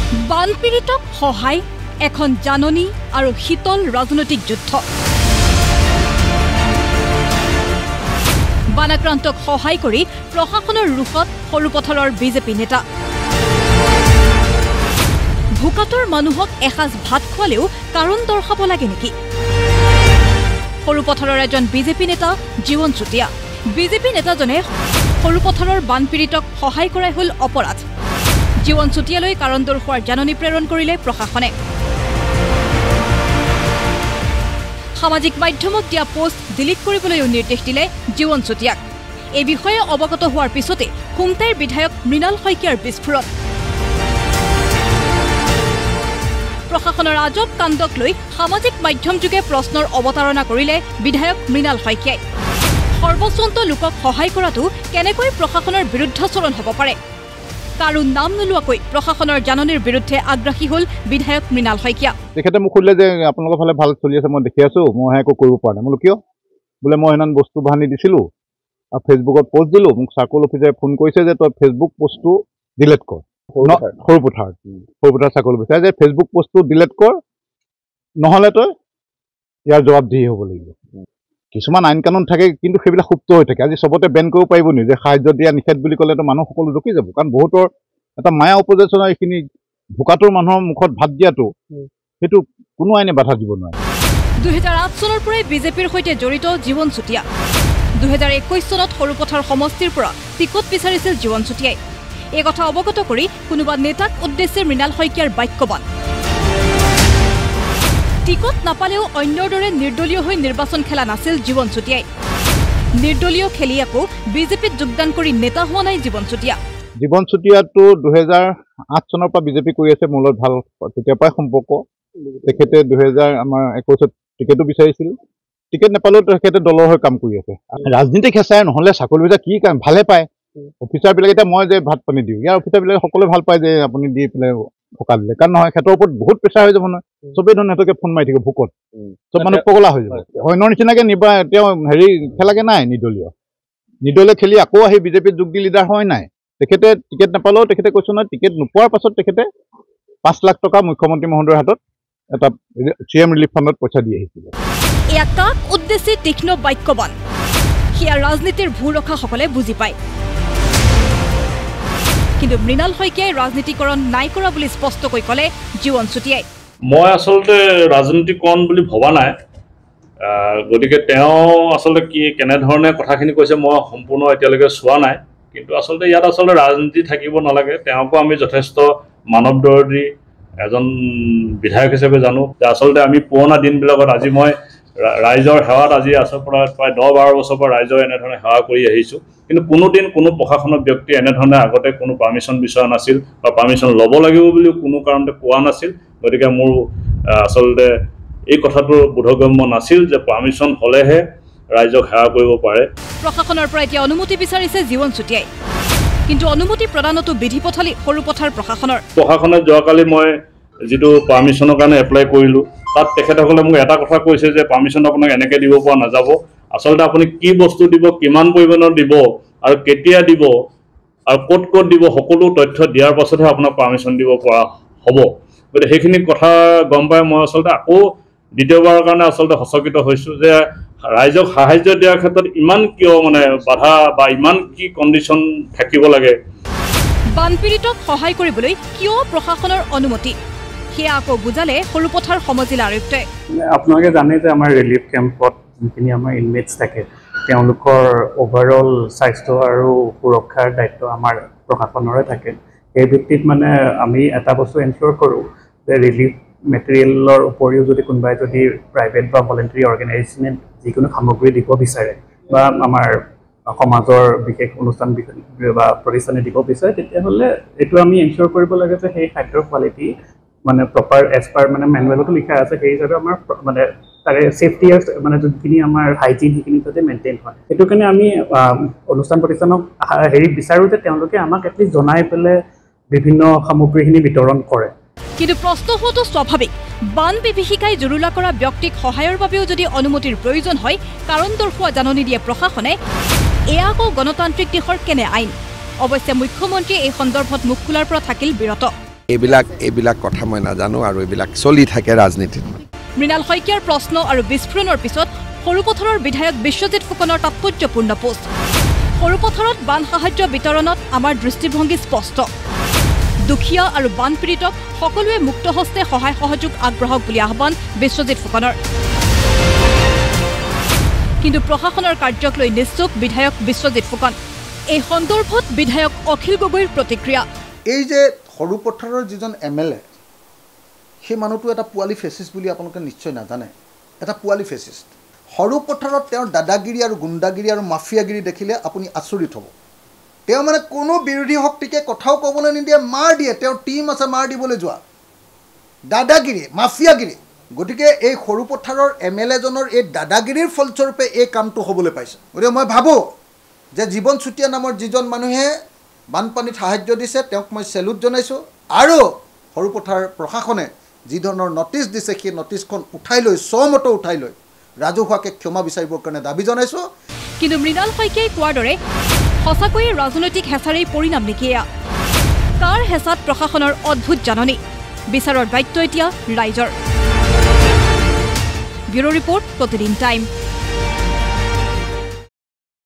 বানপীড়িতক সহায় এখন জাননী আৰু শীতল ৰাজনৈতিক যুদ্ধ। বানাক্ৰান্তক সহায় কৰি প্ৰশাসনৰ ৰুখত সৰুপথাৰৰ বিজেপি নেতা। ভোকাতৰ মানুহক এসাঁজ ভাত খোৱালেও কাৰণ দৰ্শাব লাগে নেকি? সৰুপথাৰৰ এজন বিজেপি নেতা জীৱন চুতীয়া। বিজেপি নেতাজনে সৰুপথাৰৰ বানপীড়িতক সহায় কৰাই হল অপৰাধ। জীৱন চুতীয়ালৈ কাৰণ দৰ্শোৱাৰ জাননী প্ৰেৰণ কৰিলে প্ৰশাসনে। সামাজিক মাধ্যমত দিয়া পোষ্ট ডিলিট কৰিবলৈও নিৰ্দেশ দিলে জীৱন চুতীয়াক। এই বিষয়ে অৱগত হোৱাৰ পিছতে খুমটাইৰ বিধায়ক মৃণাল শইকীয়াৰ বিস্ফোৰণ। প্ৰশাসনৰ আজব কাণ্ডক লৈ সামাজিক মাধ্যমযোগে প্ৰশ্নৰ অৱতাৰণা কৰিলে বিধায়ক মৃণাল শইকীয়াই। সৰ্বস্বন্ত লোকক সহায় কৰাটো কেনেকৈ প্ৰশাসনৰ বিৰুদ্ধাচৰণ হ'ব পাৰে? কাৰো নাম নোলোৱাকৈ প্ৰশাসনৰ জাননীৰ বিৰুদ্ধে আগ্ৰাসী হল বিধায়ক মৃণাল শইকীয়া। তেখেতে মোক সুধিলে যে আপোনালোকৰ ফালে ভাল চলি আছে, মই দেখি আছো, মই একো কৰিব পৰা নাই। বোলো কিয়? বোলে মই সেইদিনা বস্তু বাহানি দিছিলোঁ আৰু ফেচবুকত পোষ্ট দিলোঁ, মোক চাৰ্কল অফিচাৰে ফোন কৰিছে যে তই ফেচবুক পোষ্টটো ডিলিট কৰ। সৰুপথাৰ চাৰ্কল অফিচাৰে যে ফেচবুক পোষ্টটো ডিলিট কৰ, নহ'লে তই ইয়াৰ জবাবদিহি হ'ব লাগিব। কিছুমান আইন কানুন থাকে, কিন্তু সেইবিলাক সুপ্ত হৈ থাকে। আজি চবতে বেন কৰিব পাৰিব নি যে সাহায্য দিয়া নিষেধ বুলি ক'লেতো মানুহ সকলো ৰখি যাব, কাৰণ বহুতৰ এটা মায়া উপযোজনা এইখিনি ভোকাটোৰ মানুহৰ মুখত ভাত দিয়াটো, সেইটো কোনো আইনে বাধা দিব নোৱাৰে। 2008 চনৰ পৰাই বিজেপিৰ সৈতে জড়িত জীৱন চুতীয়া। 2021 চনত সৰুপথাৰ সমষ্টিৰ পৰা টিকট বিচাৰিছিল জীৱন চুতীয়াই। এই কথা অৱগত কৰি কোনোবা নেতাক উদ্দেশ্যে মৃণাল শইকীয়াৰ বাক্যবান। টিকট নাপালেও অন্যৰ দৰে নিৰ্দলীয় হৈ নিৰ্বাচন খেলা নাছিল জীৱন চুতীয়াই। নিৰ্দলীয় খেলি আকৌ বিজেপিত যোগদান কৰি নেতা হোৱা নাই জীৱন চুতীয়া। জীৱন চুতীয়াটো 2008 চনৰ পৰা বিজেপি কৰি আছে, মোৰ লগত ভাল তেতিয়াৰ পৰাই সম্পৰ্ক। তেখেতে 2021 টিকেটো বিচাৰিছিল, টিকেট নাপালেও তেখেতে দলৰ হৈ কাম কৰি আছে। ৰাজনীতিক হেঁচাই নহ'লে চাকৰি বিচাৰ কি কাম ভালে পায় অফিচাৰবিলাকে। এতিয়া মই যে ভাত পানী দিওঁ, ইয়াৰ অফিচাৰবিলাকে সকলোৱে ভাল পায় যে আপুনি দি পেলাই থকা দিলে, কাৰণ নহয় সিহঁতৰ ওপৰত বহুত প্ৰেছাৰ হৈ যাব নহয়। চবেই ধৰণ সিহঁতকে ফোন মাৰি থাকিব ভোকত, চব মানুহ পগলা হৈ যাব। অন্যৰ নিচিনাকে তেওঁ খেলাগে নাই নিৰ্দলীয় খেলি আকৌ আহি বিজেপিত যোগ দি লিডাৰ হয় নাই। তেখেতে টিকেট নাপালেও তেখেতে কৈছে নহয়, টিকেট নোপোৱাৰ পাছত তেখেতে 5 লাখ টকা মুখ্যমন্ত্ৰী মহোদয়ৰ হাতত এটা CM ৰিলিফ ফাণ্ডত পইচা দি আহিছিল। এয়া কাক উদ্দেশ্যে তীক্ষ্ণ বাক্যবান, সেয়া ৰাজনীতিৰ ভূ ৰখাসকলে বুজি পায়। কিন্তু মৃণাল শইকীয়াই ৰাজনীতিকৰণ নাই কৰা বুলি স্পষ্টকৈ ক'লে জীৱন চুতীয়াই। মই আচলতে ৰাজনীতিকৰণ বুলি ভবা নাই, গতিকে তেওঁ আচলতে কেনেধৰণে কথাখিনি কৈছে মই সম্পূৰ্ণ এতিয়ালৈকে চোৱা নাই। কিন্তু আচলতে ইয়াত ৰাজনীতি থাকিব নালাগে। তেওঁকো আমি যথেষ্ট মানৱদৰ্দী এজন বিধায়ক হিচাপে জানো যে আচলতে আমি পুৰণা দিনবিলাকত আজি মই ৰাইজৰ সেৱাত আজি প্ৰায় 10-12 বছৰৰ পৰা ৰাইজৰ এনেধৰণে সেৱা কৰি আহিছোঁ। কিন্তু কোনোদিন কোনো প্ৰশাসনৰ ব্যক্তি এনেধৰণে আগতে কোনো পাৰ্মিশ্যন বিচৰা নাছিল বা পাৰ্মিশ্যন ল'ব লাগিব বুলিও কোনো কাৰণতে কোৱা নাছিল। গতিকে মোৰ আচলতে এই কথাটো বোধগম্য নাছিল যে পাৰ্মিশ্যন হ'লেহে ৰাইজক সেৱা কৰিব পাৰে। প্ৰশাসনৰ পৰা এতিয়া অনুমতি বিচাৰিছে জীৱন চুতীয়াই, কিন্তু অনুমতি প্ৰদানতো বিধি পথালি সৰুপথাৰ প্ৰশাসনে যোৱাকালি মই যিটো পাৰ্মিশ্যনৰ কাৰণে এপ্লাই কৰিলোঁ, তাত তেখেতসকলে মোক এটা কথা কৈছে যে পাৰ্মিশ্যন আপোনাক এনেকৈ দিব পৰা নাযাব। আচলতে আপুনি কি বস্তু দিব, কিমান পৰিমাণৰ দিব আৰু কেতিয়া দিব আৰু ক'ত দিব, সকলো তথ্য দিয়াৰ পাছতহে আপোনাক পাৰ্মিশ্যন দিব পৰা হ'ব। গতিকে সেইখিনি কথা গম পাই মই আচলতে আকৌ দ্বিতীয়বাৰৰ কাৰণে আচলতে সচকিত হৈছোঁ যে ৰাইজক সাহায্য দিয়াৰ ক্ষেত্ৰত ইমান কিয় বাধা বা ইমান কি কণ্ডিশ্যন থাকিব লাগে। বানপীড়িতক সহায় কৰিবলৈ কিয় প্ৰশাসনৰ অনুমতি, সেয়া আকৌ বুজালে সৰুপথাৰ সমজিলা আয়ুক্তই। আপোনালোকে জানে যে আমাৰ ৰিলিফ কেম্পত যিখিনি আমাৰ ইনমেটছ থাকে তেওঁলোকৰ অভাৰঅল স্বাস্থ্য আৰু সুৰক্ষাৰ দায়িত্ব আমাৰ প্ৰশাসনৰে থাকে। সেই ভিত্তিত আমি এটা বস্তু এনচিয়ৰ কৰোঁ যে ৰিলিফ মেটেৰিয়েলৰ উপৰিও যদি কোনোবাই যদি প্ৰাইভেট বা ভলেণ্টাৰী অৰ্গেনাইজেশ্যনে যিকোনো সামগ্ৰী দিব বিচাৰে বা আমাৰ সমাজৰ বিশেষ অনুষ্ঠান বা প্ৰতিষ্ঠানে দিব বিচাৰে, তেতিয়াহ'লে এইটো আমি এনচিয়ৰ কৰিব লাগে যে সেই খাদ্যৰ কোৱালিটি প্ৰপাৰ এজ পাৰ মেনুৱেলতো লিখা আছে, সেই হিচাপে আমাৰ তাৰে ছেফটি যোনখিনি আমাৰ হাইজিন সেইখিনি যাতে মেইনটেইন হয়। সেইটো কাৰণে আমি অনুষ্ঠান প্ৰতিষ্ঠানক বিচাৰোঁ যে তেওঁলোকে আমাক এটলিষ্ট জনাই পেলাই বিভিন্ন সামগ্ৰীখিনি বিতৰণ কৰে। কিন্তু প্ৰশ্ন হোৱাটো স্বাভাৱিক, বান বিভীষিকাই জুৰুলা কৰা ব্যক্তিক সহায়ৰ বাবেও যদি অনুমতিৰ প্ৰয়োজন হয়, কাৰণ দৰ্শোৱা জাননী দিয়ে প্ৰশাসনে, এয়া আকৌ গণতান্ত্ৰিক দেশৰ কেনে আইন? অৱশ্যে মুখ্যমন্ত্ৰীয়ে এই সন্দৰ্ভত মুখ খোলাৰ পৰা থাকিল বিৰত। এইবিলাক কথা মই নাজানো আৰু এইবিলাক চলি থাকে ৰাজনীতিত। মৃণাল শইকীয়াৰ প্ৰশ্ন আৰু বিস্ফোৰণৰ পিছত সৰুপথাৰৰ বিধায়ক বিশ্বজিৎ ফুকনৰ তাৎপৰ্যপূৰ্ণ পোষ্ট। সৰুপথাৰত বান সাহায্য বিতৰণত আমাৰ দৃষ্টিভংগী স্পষ্ট। দুখীয়া আৰু বানপীড়িতক সকলোৱে মুক্ত হস্তে সহায় সহযোগ আগবঢ়াওক বুলি আহ্বান বিশ্বজিৎ ফুকনৰ। কিন্তু প্ৰশাসনৰ কাৰ্যক লৈ নিশ্চুক বিধায়ক বিশ্বজিৎ ফুকন। এই সন্দৰ্ভত বিধায়ক অখিল গগৈৰ প্ৰতিক্ৰিয়া। এই যে সৰুপথাৰৰ যিজন MLA সেই মানুহটো এটা পোৱালি ফেচিষ্ট বুলি আপোনালোকে নিশ্চয় নাজানে। এটা পোৱালি ফেচিষ্ট। সৰুপথাৰত তেওঁৰ দাদাগিৰি আৰু গুণ্ডাগিৰি আৰু মাফিয়াগিৰি দেখিলে আপুনি আচৰিত হ'ব। তেওঁ মানে কোনো বিৰোধী শক্তিকে কথাও ক'বলৈ নিদিয়ে, মাৰ দিয়ে। তেওঁৰ টীম আছে মাৰ দিবলৈ যোৱা। দাদাগিৰি, মাফিয়াগিৰি। গতিকে এই সৰুপথাৰৰ MLA জনৰ এই দাদাগিৰিৰ ফলস্বৰূপে এই কামটো হ'বলৈ পাইছে। গতিকে মই ভাবোঁ যে জীৱন চুতীয়া নামৰ যিজন মানুহে বানপানীত সাহায্য দিছে তেওঁক মই চেলুট জনাইছোঁ। আৰু সৰুপথাৰ প্ৰশাসনে যি ধৰণৰ নটিচ দিছে সেই নটিচখন উঠাই লৈ স্বমতো উঠাই লৈ ৰাজহুৱাকে ক্ষমা বিচাৰিবৰ কাৰণে দাবী জনাইছোঁ। কিন্তু মৃণাল শইকীয়াই কোৱাৰ দৰে সঁচাকৈয়ে ৰাজনৈতিক হেঁচাৰেই পৰিণাম নেকি এয়া? কাৰ হেঁচাত প্ৰশাসনৰ অদ্ভুত জাননী? বিচাৰৰ দায়িত্ব এতিয়া ৰাইজৰ। ব্যুৰো ৰিপৰ্ট, প্ৰতিদিন টাইম।